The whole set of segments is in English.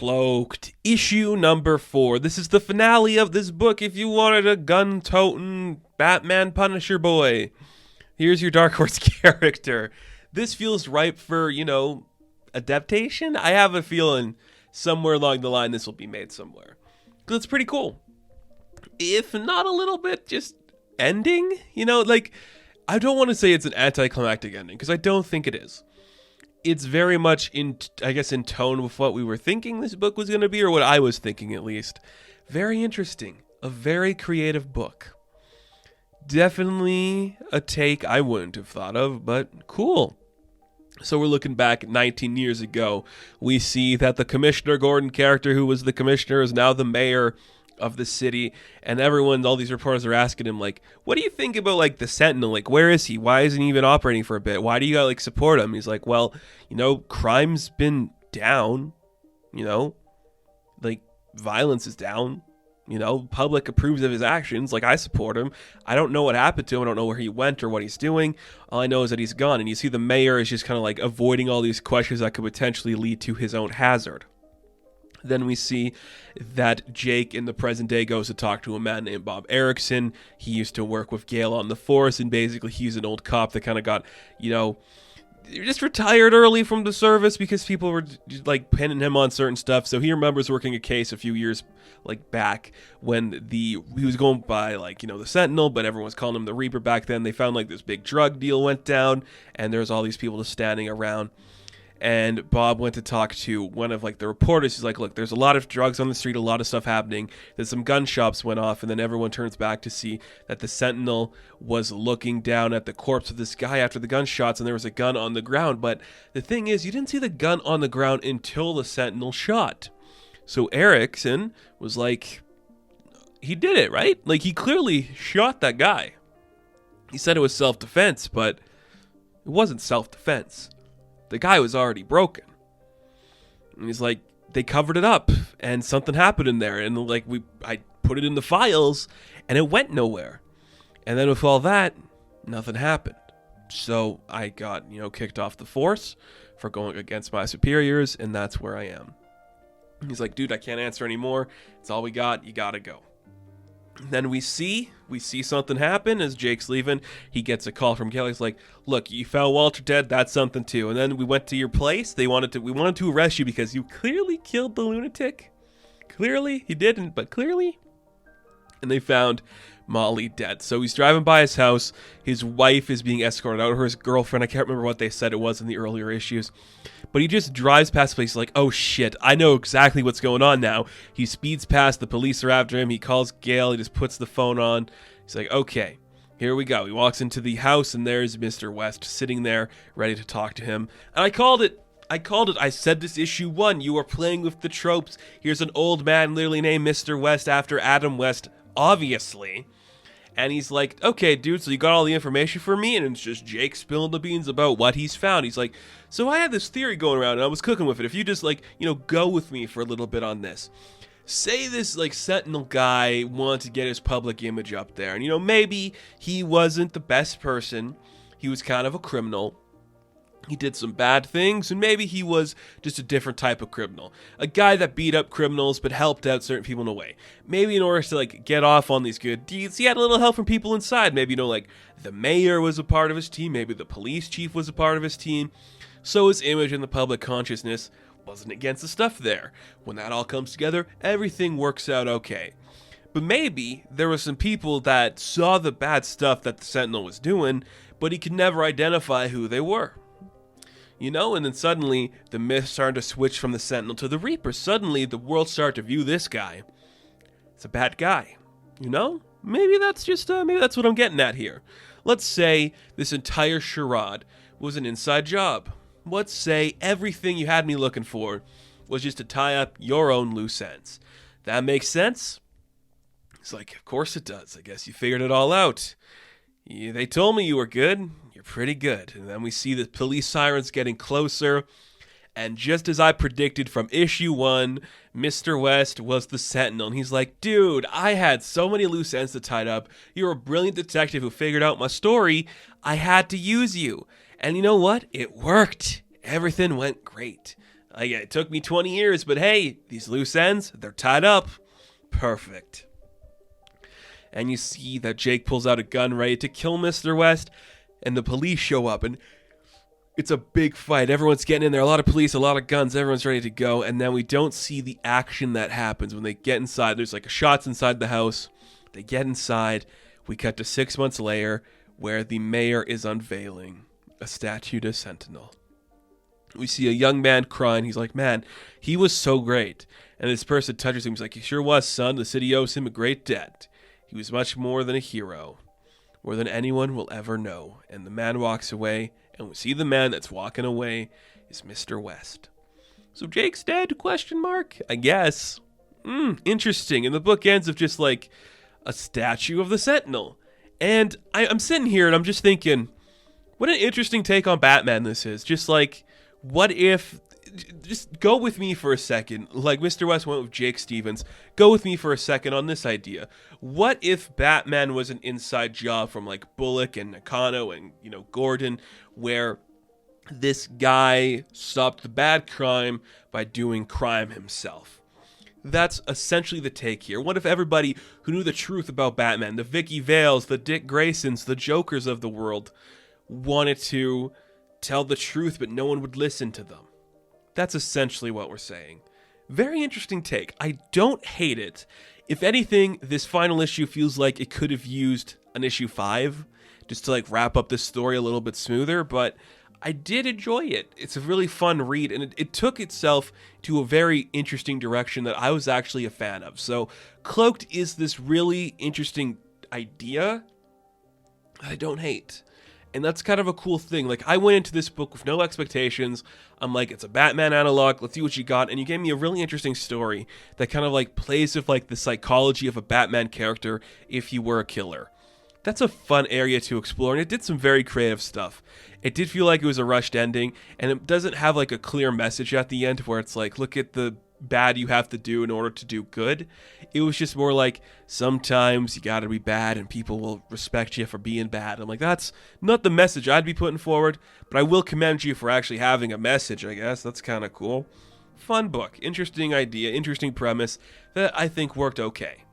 Cloaked, issue number 4. This is the finale of this book if you wanted a gun-toting Batman Punisher boy. Here's your Dark Horse character. This feels ripe for, adaptation. I have a feeling somewhere along the line this will be made somewhere. Because it's pretty cool. If not a little bit just ending, I don't want to say it's an anticlimactic ending, because I don't think it is. It's very much in tone with what we were thinking this book was going to be, or what I was thinking at least. Very interesting. A very creative book. Definitely a take I wouldn't have thought of, but cool. So we're looking back 19 years ago. We see that the Commissioner Gordon character, who was the commissioner, is now the mayor of the city, and all these reporters are asking him, what do you think about, the Sentinel? Where is he? Why isn't he even operating for a bit? Why do you, support him? He's like, well, crime's been down, violence is down, public approves of his actions, I support him. I don't know what happened to him. I don't know where he went or what he's doing. All I know is that he's gone, and you see the mayor is just kind of, avoiding all these questions that could potentially lead to his own hazard. Then we see that Jake in the present day goes to talk to a man named Bob Erickson. He used to work with Gale on the force, and basically he's an old cop that kind of got, just retired early from the service because people were pinning him on certain stuff. So he remembers working a case a few years back when he was going by the Sentinel, but everyone was calling him the Reaper back then. They found this big drug deal went down, and there's all these people just standing around. And Bob went to talk to one of the reporters. He's like, look, there's a lot of drugs on the street, a lot of stuff happening. Then some gun shops went off, and then everyone turns back to see that the Sentinel was looking down at the corpse of this guy after the gunshots, and there was a gun on the ground. But the thing is, you didn't see the gun on the ground until the Sentinel shot. So Erickson was he did it, right? He clearly shot that guy. He said it was self-defense, but it wasn't self-defense. The guy was already broken. And he's like, they covered it up, and something happened in there, and I put it in the files, and it went nowhere. And then with all that, nothing happened. So I got, kicked off the force for going against my superiors, and that's where I am. He's like, dude, I can't answer anymore. It's all we got. You gotta go. Then we see something happen as Jake's leaving. He gets a call from Kelly. He's like, look, you found Walter dead. That's something too. And then we went to your place. We wanted to arrest you because you clearly killed the lunatic. Clearly, he didn't, but clearly. And they found Molly dead. So he's driving by his house. His wife is being escorted out, or his girlfriend. I can't remember what they said it was in the earlier issues. But he just drives past the place. He's like, oh shit, I know exactly what's going on now. He speeds past. The police are after him. He calls Gale. He just puts the phone on. He's like, okay, here we go. He walks into the house, and there's Mr. West sitting there ready to talk to him. And I called it. I said this issue 1. You are playing with the tropes. Here's an old man literally named Mr. West after Adam West, obviously. And he's like, okay, dude, so you got all the information for me? And it's just Jake spilling the beans about what he's found. He's like, so I had this theory going around, and I was cooking with it. If you just, go with me for a little bit on this. Say this, Sentinel guy wanted to get his public image up there. And, maybe he wasn't the best person. He was kind of a criminal. He did some bad things, and maybe he was just a different type of criminal. A guy that beat up criminals but helped out certain people in a way. Maybe in order to, get off on these good deeds, he had a little help from people inside. Maybe, the mayor was a part of his team. Maybe the police chief was a part of his team. So his image in the public consciousness wasn't against the stuff there. When that all comes together, everything works out okay. But maybe there were some people that saw the bad stuff that the Sentinel was doing, but he could never identify who they were. And then suddenly, the myth started to switch from the Sentinel to the Reaper. Suddenly, the world started to view this guy as a bad guy. Maybe that's what I'm getting at here. Let's say this entire charade was an inside job. Let's say everything you had me looking for was just to tie up your own loose ends. That makes sense? It's like, of course it does. I guess you figured it all out. They told me you were good. You're pretty good. And then we see the police sirens getting closer. And just as I predicted from issue 1, Mr. West was the Sentinel. And he's like, dude, I had so many loose ends to tie up. You're a brilliant detective who figured out my story. I had to use you. And you know what? It worked. Everything went great. Like, it took me 20 years, but hey, these loose ends, they're tied up. Perfect. And you see that Jake pulls out a gun ready to kill Mr. West, and the police show up, and it's a big fight. Everyone's getting in there. A lot of police, a lot of guns. Everyone's ready to go. And then we don't see the action that happens when they get inside. There's like shots inside the house. They get inside. We cut to 6 months later where the mayor is unveiling a statue to Sentinel. We see a young man crying. He's like, man, he was so great. And this person touches him. He's like, he sure was, son. The city owes him a great debt. He was much more than a hero. More than anyone will ever know. And the man walks away. And we see the man that's walking away is Mr. West. So Jake's dead? Question mark? I guess. Interesting. And the book ends of just like a statue of the Sentinel. And I'm sitting here and I'm just thinking, what an interesting take on Batman this is. Just like, what if... Just go with me for a second. Like Mr. West went with Jake Stevens. Go with me for a second on this idea. What if Batman was an inside job from like Bullock and Nakano and, Gordon, where this guy stopped the bad crime by doing crime himself? That's essentially the take here. What if everybody who knew the truth about Batman, the Vicky Vales, the Dick Graysons, the Jokers of the world, wanted to tell the truth, but no one would listen to them? That's essentially what we're saying. Very interesting take. I don't hate it. If anything, this final issue feels like it could have used an issue 5 just to like wrap up this story a little bit smoother, but I did enjoy it. It's a really fun read, and it took itself to a very interesting direction that I was actually a fan of. So Cloaked is this really interesting idea I don't hate. And that's kind of a cool thing. Like, I went into this book with no expectations. I'm like, it's a Batman analog. Let's see what you got. And you gave me a really interesting story that kind of like plays with like the psychology of a Batman character if he were a killer. That's a fun area to explore, and it did some very creative stuff. It did feel like it was a rushed ending, and it doesn't have like a clear message at the end where it's like, look at the bad you have to do in order to do good. It was just more like, sometimes you gotta be bad and people will respect you for being bad. I'm like, that's not the message I'd be putting forward, but I will commend you for actually having a message, I guess. That's kind of cool. Fun book. Interesting idea. Interesting premise that I think worked okay.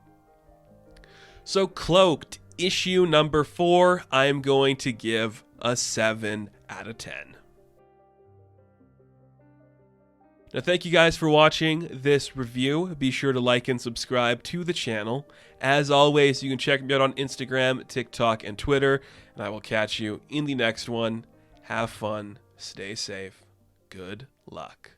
So Cloaked, issue number 4, I'm going to give a 7 out of 10. Now, thank you guys for watching this review. Be sure to like and subscribe to the channel. As always, you can check me out on Instagram, TikTok, and Twitter, and I will catch you in the next one. Have fun, stay safe, good luck.